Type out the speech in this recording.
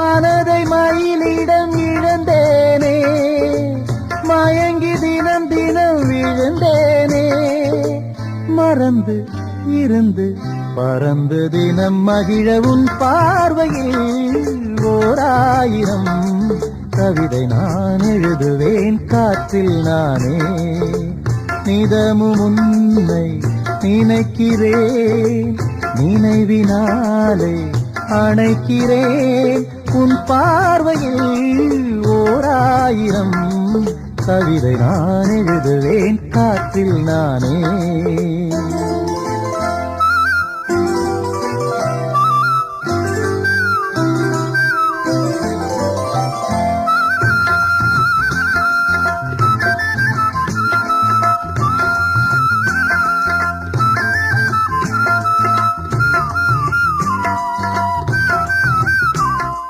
மனதை மயிலிடம் இழந்தேனே, மயங்கி தினம் தினம் விழுந்தேனே. மறந்து இருந்து பறந்து தினம் மகிழ உன் பார்வையில் ஓராயிரம் கவிதை நான் எழுதுவேன் காற்றில் நானே. நிதமும் உன்னை நினைக்கிறேன், நினைவினாலே அணைக்கிறேன். உன் பார்வையில் ஓராயிரம் கவிதை நான் எழுதுவேன் காற்றில் நானே.